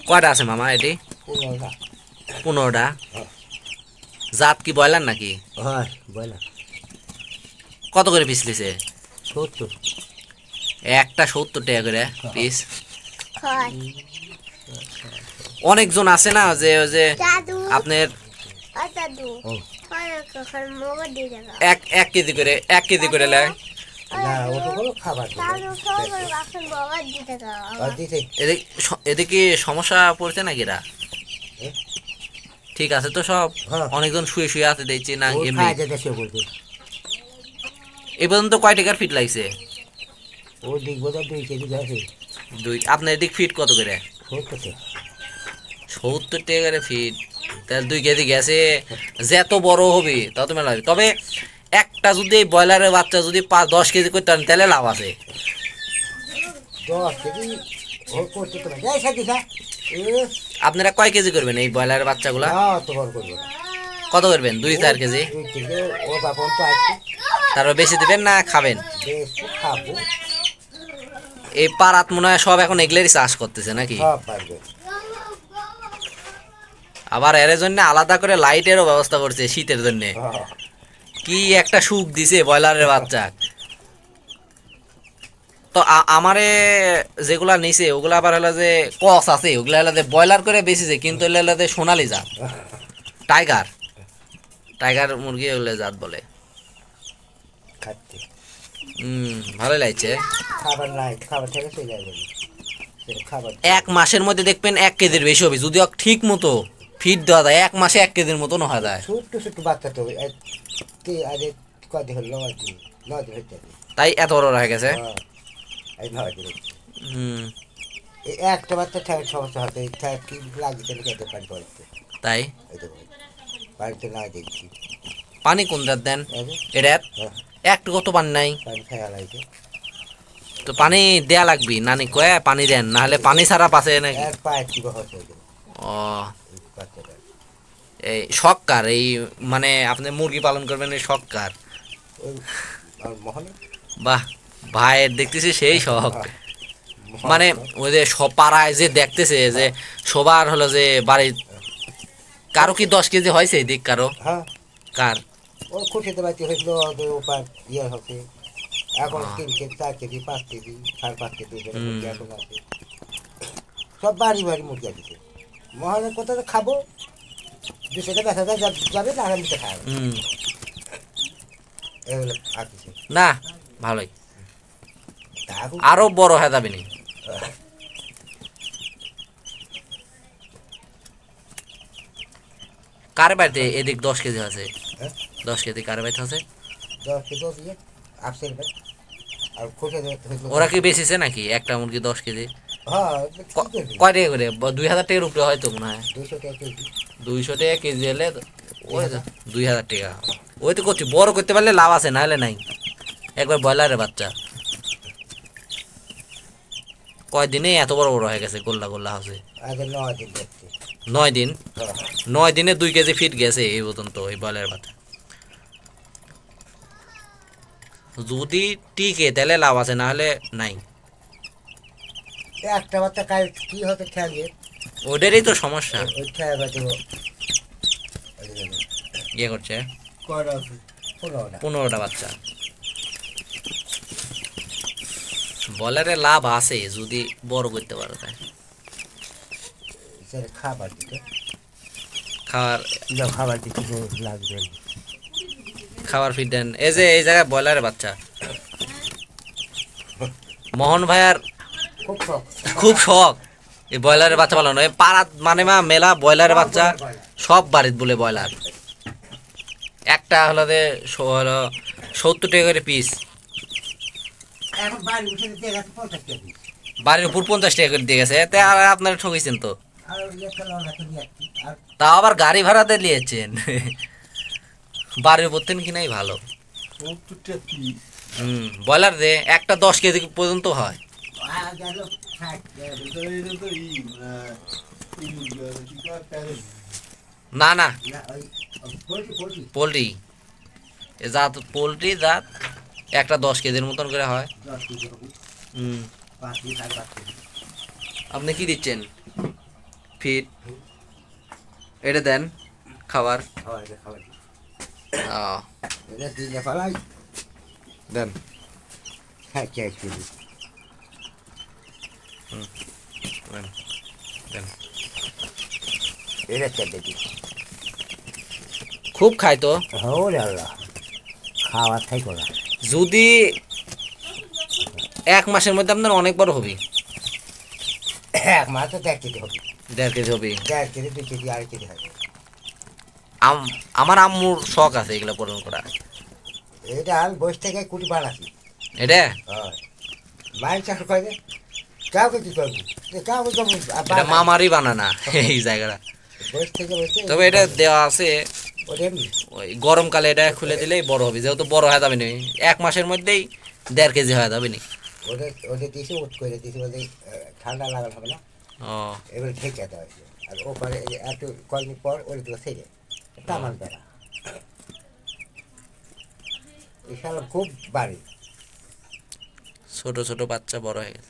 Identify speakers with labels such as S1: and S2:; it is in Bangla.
S1: কয়টা আছে মামা এটি? 15টা। জাত কি ব্রয়লার নাকি?
S2: হয় ব্রয়লার।
S1: কত করে পিস লিছে?
S2: 70।
S1: একটা 70 টাকা করে পিস। অনেকজন আছে না যে যে আপনার এক কেজি করে 1 কেজি করে নেয়।
S2: না ওটা কোনো খাবার
S1: এদিকে সমস্যা পড়ছে নাকি এরা? ঠিক আছে তো সব? অনেকজন শুয়ে শুয়ে আছে দেখছি না এমনি। এই পর্যন্ত কয় টাকার ফিট লাগছে?
S2: ও দিক বোধহয় 2 কেজি গেছে।
S1: আপনার এদিক ফিট কত করে? 70 টাকা করে ফিট। তাহলে 2 কেজি গেছে। যত বড় হবে তত মেলা হবে। তবে একটা যদি ব্রয়লারের বাচ্চা যদি 10 কেজি করতে পারেন তাহলে লাভ আছে।
S2: 10 কেজি করতে তো
S1: আপনারা কয় কেজি করবেন এই ব্রয়লারের বাচ্চাগুলা? কত করবেন? 2-4 কেজি? তারপর বেশি দিবেন না খাবেন? এই পাড়াত মনে হয় সব এখন এগুলোরই চাষ করতেছে নাকি? আবার এর জন্য আলাদা করে লাইটেরও ব্যবস্থা করছে শীতের জন্য। কি একটা সুখ দিছে ব্রয়লারের বাচ্চা। তো আমারে যেগুলা নিছে ওগুলা আবার হলো যে কস আছে, ওগুলা হলো যে ব্রয়লার করে বেশিছে, কিন্তু হলো যে সোনালি জাত, টাইগার টাইগার মুরগি ওগুলো জাত বলে। ভালো লাগছে। এক মাসের মধ্যে দেখবেন 1 কেজির বেশি হবে যদি ঠিক মতো ফিট দেওয়া যায়। 1 মাসে 1 কেজির মতো হয়ে যায়। তাই এত বড় হয়ে গেছে।
S2: একটা বাচ্চা সমস্যা হতে কি লাগছে
S1: তাই
S2: বাড়িতে না দেখছি।
S1: পানি কোন রাত দেন? এটা একটু কত পানি নাই তো পানি দেয়া লাগবি। নানি কয়ে পানি দেন, না হলে পানি ছাড়া পাশে নাকি? ও এই শখকার, এই মানে আপনি মুরগি পালন করবেন এই শখকার। বাহ ভাইয়ের দেখতেছি সেই শখ। মানে ওই যে পাড়ায় যে দেখতেছে যে সবার হলো যে বাড়ির কারো কি 10 কেজি হয়েছে এদিক কারো? কার
S2: ও খুশিতে বাড়িতে হয়েছিল ইয়ে হবে। এখন 3 কেজি 4 কেজি 5 কেজি 5.5 কেজি এখন আছে। সব বাড়ি বাড়ি মুরগি আছে। মহানের কোথাও খাবো 200 টাকা যাবে না আরামসে খাবো। এগুলো আছে
S1: না ভালোই, আরো বড় হয়ে যাবে নি। কার বাড়িতে এদিক 10 কেজি আছে? 10 কেজি কার বাড়িতে আছে?
S2: 10 কেজি দিয়ে আপসেল ভাই। আর খুশি
S1: ওরা কি বেশিছে নাকি একটা মুরগি 10 কেজি?
S2: হ্যাঁ
S1: কয় টাকা করে? 2000 টাকার উপরে হয়তো মনে হয়।
S2: 200 টাকা কেজি।
S1: 200 টাকা কেজি হলে ওই 2000 টাকা। ওই তো করছি, বড় করতে পারলে লাভ আছে, না হলে নাই। একবার ব্রয়লারের বাচ্চা কয়দিনে এত বড় বড় হয়ে গেছে, গোল্লা গোল্লা হচ্ছে। 9 দিন? 9 দিনে 2 কেজি ফিট গেছে এই পর্যন্ত এই ব্রয়লারের বাচ্চা। যদি টিকে তাহলে লাভ আছে, না হলে নাই।
S2: একটা বাচ্চা কাল কি হতে খেয়ে
S1: ওদেরই তো সমস্যা। ইয়ে করছে 15টা বাচ্চা। বলারে লাভ আছে যদি বড় করতে পারো। তাই
S2: খাবার দিতে লাগবে।
S1: খাবার ফিট দেন। এই যে এই জায়গায় ব্রয়লারের বাচ্চা মোহন ভাইয়ার খুব শখ এই ব্রয়লারের বাচ্চা পালানো। পাড়াত মানে মেলা ব্রয়লারের বাচ্চা, সব বাড়িত বলে ব্রয়লার। একটা হলো যে 70 টাকা করে পিস। বাড়ির উপর 50 টাকা করে দিয়ে গেছে। এতে আর আপনারা ঠকেছেন তো। তাও আবার গাড়ি ভাড়াতে নিয়েছেন। বাড়ির উপর থেকে কিনাই ভালো। ব্রয়লার দে একটা 10 কেজি পর্যন্ত হয়। না না পোলট্রি জাত, পোলট্রি জাত একটা 10 কেজির মতন করে হয়। আপনি কি দিচ্ছেন? ফিড এটা দেন খাবার।
S2: খাবার খাবার
S1: ও,
S2: এটা দিলে ফেলাই
S1: দেন।
S2: হ্যাঁ কে দিবি
S1: দেন দেন।
S2: এটা কে দিবি
S1: খুব খায় তো।
S2: ওরে আল্লাহ খাওয়া থাইকো না
S1: যদি 1 মাসের মধ্যে আপনার অনেক বড় হবে।
S2: 1 মাস তো 1 কেজি হবে
S1: 1.5 কেজি হবে।
S2: 1.5 কেজি 2 কেজি 2.5 কেজি হবে
S1: আমার আম্মুর শখ আছে এগুলো পালন করা।
S2: এটা আমি বসে থেকে কুটি বানাচ্ছি
S1: এটা
S2: হয় মাইন চাষ করে দে কাউকে কি করবি কাউকে তো
S1: এটা মামারই বানানা এই জায়গাটা।
S2: বসে থেকে বসে
S1: তবে এটা দেওয়া আছে
S2: ওটা এমনি
S1: ওই গরমকালে এটা খুলে দিলেই বড় হবে, যেহেতু বড় হয়ে যাবে না 1 মাসের মধ্যেই 1.5 কেজি হয়ে যাবে নি।
S2: ওটা ওটা দিয়েছি উঠ করে দিয়েছি বলতে ঠান্ডা লাগানো হবে না
S1: ও
S2: এবার ঢেকে যেতে হয় আর ওপারে একটু কয়েকদিন পর ওইগুলো সেরে টামান বেড়া এসব খুব বাড়ি
S1: ছোট ছোট বাচ্চা বড় হয়ে গেছে।